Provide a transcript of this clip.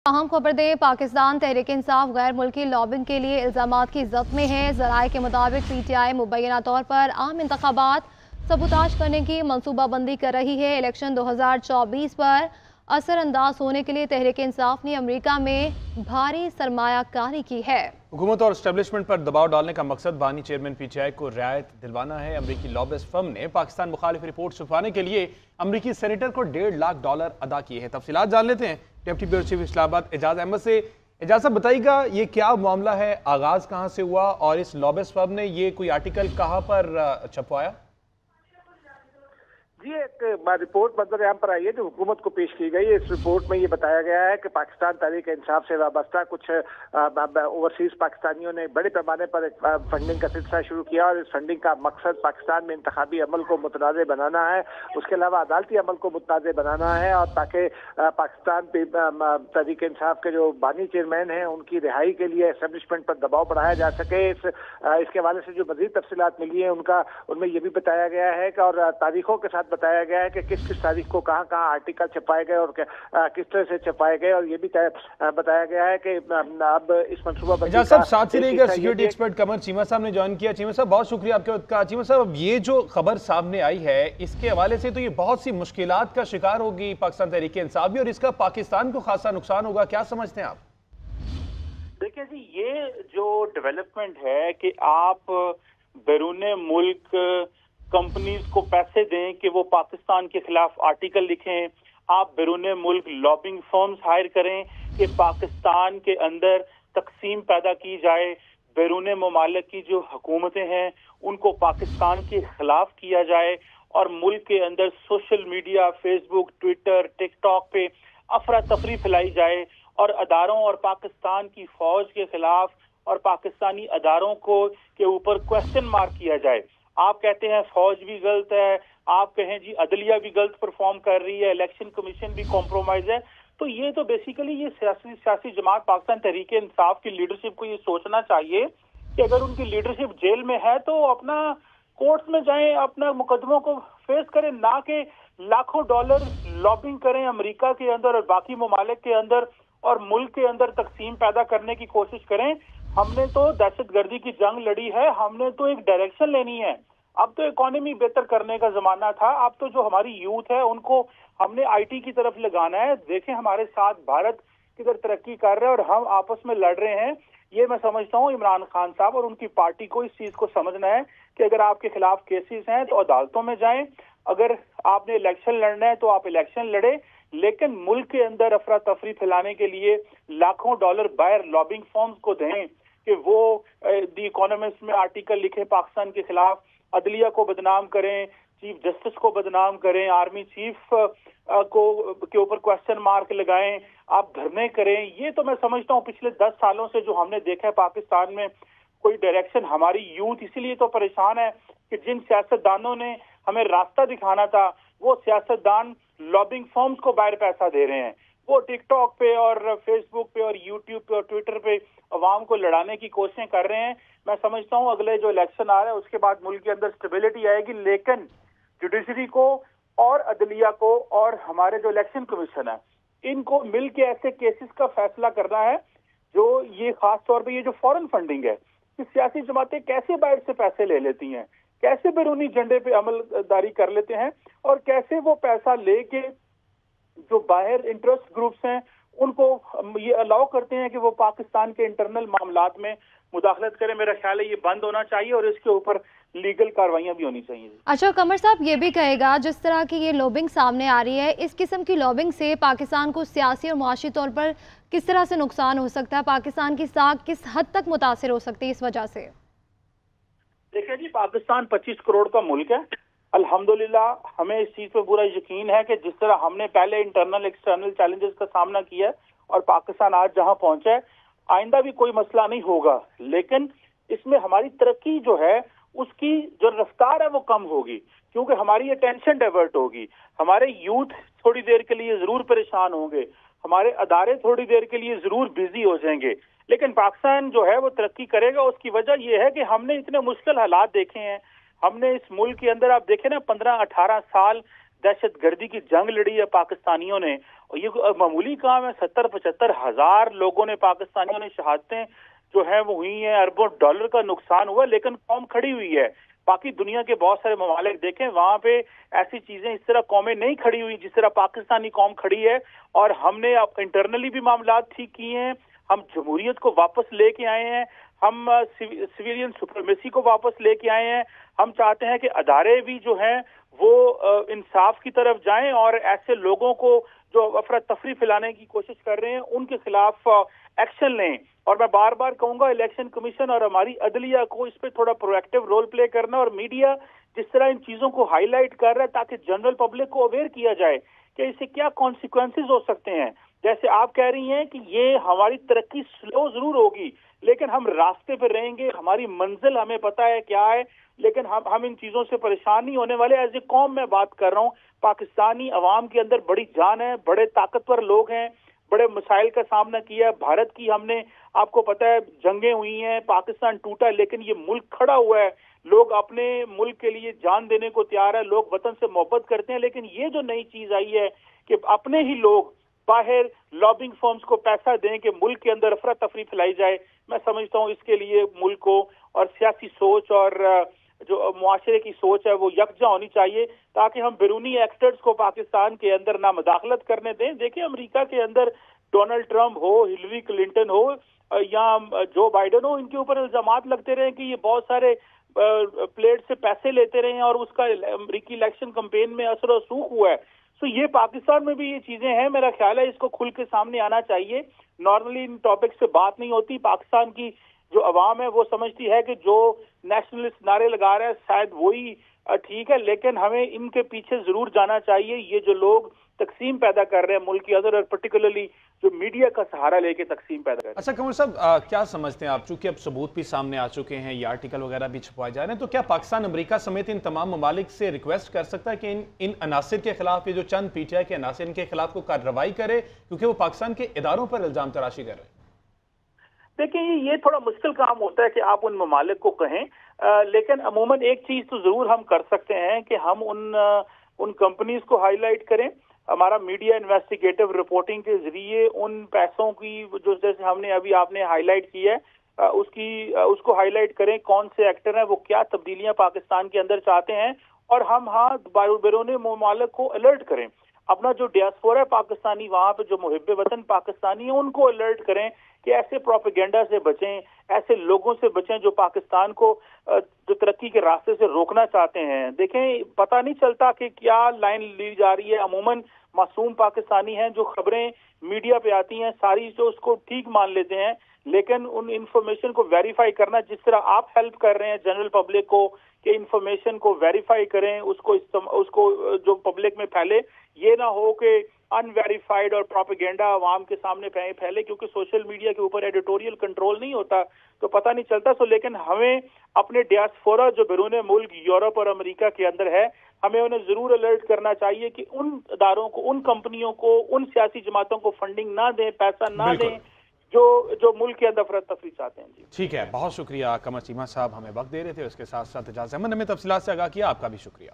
अहम खबर दें, पाकिस्तान तहरीक इंसाफ गैर मुल्की लॉबिंग के लिए इल्जामात की जद में है। ज़राए के मुताबिक PTI मुबैना तौर पर आम इंतखाबात सबूताज करने की मनसूबाबंदी कर रही है। इलेक्शन 2024 पर असर अंदाज होने के लिए तहरीक इंसाफ ने अमरीका में भारी सरमायाकारी की है। हुकूमत और एस्टेब्लिशमेंट पर दबाव डालने का मकसद बानी चेयरमैन PTI को रियायत दिलवाना है। अमरीकी लॉबिस्ट फर्म ने पाकिस्तान मुखालिफ रिपोर्ट छुपाने के लिए अमरीकी सेनेटर को $1.5 लाख अदा किए हैं। तफसीलात जान लेते हैं deputy bureau chief Islamabad Ejaz Ahmad से। एजाज साहब बताइएगा, ये क्या मामला है, आगाज कहाँ से हुआ और इस लॉबिस्ट फर्म ने ये कोई आर्टिकल कहाँ पर छपवाया? जी, एक रिपोर्ट मंजर आम पर आई है जो हुकूमत को पेश की गई है। इस रिपोर्ट में ये बताया गया है कि पाकिस्तान तहरीक इंसाफ से वाबस्ता कुछ ओवरसीज पाकिस्तानियों ने बड़े पैमाने पर एक फंडिंग का सिलसिला शुरू किया और इस फंडिंग का मकसद पाकिस्तान में इंतखाबी अमल को मुतनाज़ बनाना है, उसके अलावा अदालती अमल को मुतनाज़ बनाना है और ताकि पाकिस्तान तहरीक इंसाफ के जो बानी चेयरमैन हैं उनकी रिहाई के लिए एस्टेब्लिशमेंट पर दबाव बढ़ाया जा सके। इसके हवाले से जो मज़ीद तफसीलात मिली है उनमें ये भी बताया गया है कि और तारीखों के साथ बताया गया है कि किस किस तारीख को कहां कहां आर्टिकल छपाए गए और किस तरह से छपाए गए, और ये भी बताया गया है कि अब इस मनसूबा साथ ही रहेगा सिक्योरिटी एक्सपर्ट कमर चीमा साहब ने ज्वाइन किया। चीमा साहब बहुत शुक्रिया आपके वक्त का। चीमा साहब, ये जो खबर सामने आई है इसके हवाले से तो ये बहुत सी मुश्किलात का शिकार होगी पाकिस्तान तहरीक इंसाफ भी, और इसका पाकिस्तान को खासा नुकसान होगा, क्या समझते हैं आप? देखिए जी, ये जो डेवलपमेंट है कि आप बैरून मुल्क कंपनीज को पैसे दें कि वो पाकिस्तान के खिलाफ आर्टिकल लिखें, आप बैरून मुल्क लॉबिंग फर्म्स हायर करें कि पाकिस्तान के अंदर तकसीम पैदा की जाए, बैरून ममालिक की जो हुकूमतें हैं उनको पाकिस्तान के खिलाफ किया जाए और मुल्क के अंदर social media, Facebook, Twitter, TikTok पे अफरा तफरी फैलाई जाए और अदारों और पाकिस्तान की फौज के खिलाफ और पाकिस्तानी अदारों को के ऊपर क्वेश्चन मार्क किया जाए। आप कहते हैं फौज भी गलत है, आप कहें जी अदलिया भी गलत परफॉर्म कर रही है, इलेक्शन कमीशन भी कॉम्प्रोमाइज है, तो ये तो बेसिकली ये सियासी जमात पाकिस्तान तहरीक इंसाफ की लीडरशिप को ये सोचना चाहिए कि अगर उनकी लीडरशिप जेल में है तो अपना कोर्ट्स में जाएं, अपना मुकदमों को फेस करें, ना कि लाखों डॉलर लॉबिंग करें अमेरिका के अंदर और बाकी ममालिक के अंदर और मुल्क के अंदर तकसीम पैदा करने की कोशिश करें। हमने तो दहशतगर्दी की जंग लड़ी है, हमने तो एक डायरेक्शन लेनी है। अब तो इकोनॉमी बेहतर करने का जमाना था, अब तो जो हमारी यूथ है उनको हमने IT की तरफ लगाना है। देखें हमारे साथ भारत किधर तरक्की कर रहा है और हम आपस में लड़ रहे हैं। ये मैं समझता हूँ इमरान खान साहब और उनकी पार्टी को इस चीज को समझना है कि अगर आपके खिलाफ केसेस हैं तो अदालतों में जाएं, अगर आपने इलेक्शन लड़ना है तो आप इलेक्शन लड़े, लेकिन मुल्क के अंदर अफरा तफरी फैलाने के लिए लाखों डॉलर बाहर लॉबिंग फर्म्स को दें कि वो दी इकोनॉमिस्ट में आर्टिकल लिखे पाकिस्तान के खिलाफ, अदलिया को बदनाम करें, चीफ जस्टिस को बदनाम करें, आर्मी चीफ को के ऊपर क्वेश्चन मार्क लगाएं, आप धरने करें। ये तो मैं समझता हूँ पिछले 10 सालों से जो हमने देखा है पाकिस्तान में कोई डायरेक्शन, हमारी यूथ इसीलिए तो परेशान है कि जिन सियासतदानों ने हमें रास्ता दिखाना था वो सियासतदान लॉबिंग फर्म्स को बाहर पैसा दे रहे हैं, वो टिकटॉक पे और फेसबुक पे और यूट्यूब पे और ट्विटर पे अवाम को लड़ाने की कोशिशें कर रहे हैं। मैं समझता हूं अगले जो इलेक्शन आ रहा है उसके बाद मुल्क के अंदर स्टेबिलिटी आएगी, लेकिन जुडिशरी को और अदलिया को और हमारे जो इलेक्शन कमीशन है इनको मिल के ऐसे केसेस का फैसला करना है जो ये खास तौर पे ये जो फॉरेन फंडिंग है कि सियासी जमातें कैसे बाहर से पैसे ले लेती हैं, कैसे बैरूनी झंडे पे अमलदारी कर लेते हैं और कैसे वो पैसा लेके जो बाहर इंटरेस्ट ग्रुप्स हैं उनको ये अलाउ करते हैं कि वो पाकिस्तान के इंटरनल मामलात में मुदाखलत करें। मेरा ख्याल है ये बंद होना चाहिए और इसके ऊपर लीगल कार्रवाइयां भी होनी चाहिए। अच्छा कमर साहब, ये भी कहेगा जिस तरह की ये लॉबिंग सामने आ रही है, इस किस्म की लॉबिंग से पाकिस्तान को सियासी और मुआशी तौर पर किस तरह से नुकसान हो सकता है, पाकिस्तान की साख किस हद तक मुतासिर हो सकती है इस वजह से? देखिए जी, पाकिस्तान 25 करोड़ का मुल्क है। अल्हम्दुलिल्लाह हमें इस चीज पे पूरा यकीन है कि जिस तरह हमने पहले इंटरनल एक्सटर्नल चैलेंजेस का सामना किया और पाकिस्तान आज जहां पहुंचा है, आइंदा भी कोई मसला नहीं होगा, लेकिन इसमें हमारी तरक्की जो है उसकी जो रफ्तार है वो कम होगी क्योंकि हमारी अटेंशन डाइवर्ट होगी। हमारे यूथ थोड़ी देर के लिए जरूर परेशान होंगे, हमारे अदारे थोड़ी देर के लिए जरूर बिजी हो जाएंगे, लेकिन पाकिस्तान जो है वो तरक्की करेगा। उसकी वजह यह है कि हमने इतने मुश्किल हालात देखे हैं, हमने इस मुल्क के अंदर आप देखें ना 15-18 साल दहशतगर्दी की जंग लड़ी है पाकिस्तानियों ने, और ये मामूली काम है। 70-75 हज़ार लोगों ने, पाकिस्तानियों ने शहादतें जो हैं वो हुई हैं, अरबों डॉलर का नुकसान हुआ, लेकिन कौम खड़ी हुई है। बाकी दुनिया के बहुत सारे ममालिक देखें, वहां पे ऐसी चीजें, इस तरह कौमें नहीं खड़ी हुई जिस तरह पाकिस्तानी कौम खड़ी है। और हमने अब इंटरनली भी मामला ठीक किए हैं, हम जमहूरियत को वापस लेके आए हैं, हम सिविलियन सुप्रीमेसी को वापस लेके आए हैं। हम चाहते हैं कि अदारे भी जो हैं वो इंसाफ की तरफ जाएं और ऐसे लोगों को जो अफरा तफरी फैलाने की कोशिश कर रहे हैं उनके खिलाफ एक्शन लें। और मैं बार बार कहूंगा, इलेक्शन कमीशन और हमारी अदलिया को इस पे थोड़ा प्रोएक्टिव रोल प्ले करना, और मीडिया जिस तरह इन चीजों को हाईलाइट कर रहा है ताकि जनरल पब्लिक को अवेयर किया जाए कि इससे क्या कॉन्सिक्वेंसेस हो सकते हैं। जैसे आप कह रही हैं कि ये हमारी तरक्की स्लो जरूर होगी, लेकिन हम रास्ते पे रहेंगे, हमारी मंजिल हमें पता है क्या है, लेकिन हम इन चीजों से परेशान नहीं होने वाले। एज ए कौम मैं बात कर रहा हूँ, पाकिस्तानी अवाम के अंदर बड़ी जान है, बड़े ताकतवर लोग हैं, बड़े मसाइल का सामना किया है। भारत की, हमने, आपको पता है, जंगें हुई हैं, पाकिस्तान टूटा, लेकिन ये मुल्क खड़ा हुआ है। लोग अपने मुल्क के लिए जान देने को तैयार है, लोग वतन से मोहब्बत करते हैं। लेकिन ये जो नई चीज आई है कि अपने ही लोग बाहर लॉबिंग फर्म्स को पैसा दें कि मुल्क के अंदर अफरा तफरी फैलाई जाए, मैं समझता हूँ इसके लिए मुल्क को और सियासी सोच और जो मुआशरे की सोच है वो यकजा होनी चाहिए, ताकि हम बैरूनी एक्टर्स को पाकिस्तान के अंदर ना मुदाखलत करने दें। देखिए, अमेरिका के अंदर डोनाल्ड ट्रंप हो, हिलरी क्लिंटन हो या जो बाइडन हो, इनके ऊपर इल्जामात लगते रहे कि ये बहुत सारे प्लेट से पैसे लेते रहे हैं और उसका अमेरिकी इलेक्शन कैंपेन में असर और सूख हुआ है। तो ये पाकिस्तान में भी ये चीजें हैं, मेरा ख्याल है इसको खुल के सामने आना चाहिए। नॉर्मली इन टॉपिक्स पे बात नहीं होती। पाकिस्तान की जो अवाम है वो समझती है कि जो नेशनलिस्ट नारे लगा रहे हैं शायद वही ठीक है, लेकिन हमें इनके पीछे जरूर जाना चाहिए। ये जो लोग तकसीम पैदा कर रहे हैं मुल्क के अंदर, और पर्टिकुलरली जो मीडिया का सहारा लेके तकसीम पैदा कर रहे हैं। अच्छा कमर साहब, क्या समझते हैं आप, चूंकि अब सबूत भी सामने आ चुके हैं, ये आर्टिकल वगैरह भी छपवाए जा रहे हैं, तो क्या पाकिस्तान अमेरिका समेत इन तमाम ममालिक से रिक्वेस्ट कर सकता है कि इन अनासिर के खिलाफ, ये जो चंद पीटीआई के अनासिर, इनके खिलाफ को कार्रवाई करे, क्योंकि वो पाकिस्तान के इदारों पर इल्जाम तराशी कर रहे हैं? देखिए, ये थोड़ा मुश्किल काम होता है कि आप उन ममालिक को कहें, लेकिन अमूमन एक चीज तो जरूर हम कर सकते हैं कि हम उन कंपनीज को हाईलाइट करें। हमारा मीडिया इन्वेस्टिगेटिव रिपोर्टिंग के जरिए उन पैसों की जो, जैसे हमने अभी आपने हाईलाइट की है, उसको हाईलाइट करें, कौन से एक्टर हैं, वो क्या तब्दीलियां पाकिस्तान के अंदर चाहते हैं, और हम बैरून ममालिक को अलर्ट करें। अपना जो डियास्पोरा है पाकिस्तानी, वहां पे जो मुहिब्बे वतन पाकिस्तानी है, उनको अलर्ट करें कि ऐसे प्रोपेगेंडा से बचें, ऐसे लोगों से बचें जो पाकिस्तान को जो तरक्की के रास्ते से रोकना चाहते हैं। देखें, पता नहीं चलता कि क्या लाइन ली जा रही है। अमूमन मासूम पाकिस्तानी हैं, जो खबरें मीडिया पे आती हैं सारी जो उसको ठीक मान लेते हैं, लेकिन उन इंफॉर्मेशन को वेरीफाई करना, जिस तरह आप हेल्प कर रहे हैं जनरल पब्लिक को कि इंफॉर्मेशन को वेरीफाई करें, उसको जो पब्लिक में फैले, ये ना हो कि अनवेरीफाइड और प्रोपेगेंडा आवाम के सामने फैले, क्योंकि सोशल मीडिया के ऊपर एडिटोरियल कंट्रोल नहीं होता तो पता नहीं चलता। सो लेकिन हमें अपने डियास्पोरा जो बैरून मुल्क यूरोप और अमेरिका के अंदर है, हमें उन्हें जरूर अलर्ट करना चाहिए कि उन अदारों को, उन कंपनियों को, उन सियासी जमातों को फंडिंग ना दें, पैसा ना दें जो मुल्क के अंदर अफरा तफरी चाहते हैं। जी ठीक है, बहुत शुक्रिया कमर चीमा साहब, हमें वक्त दे रहे थे, उसके साथ साथ इजाज़त अहमद ने तफसीलात से आगाह किया, आपका भी शुक्रिया।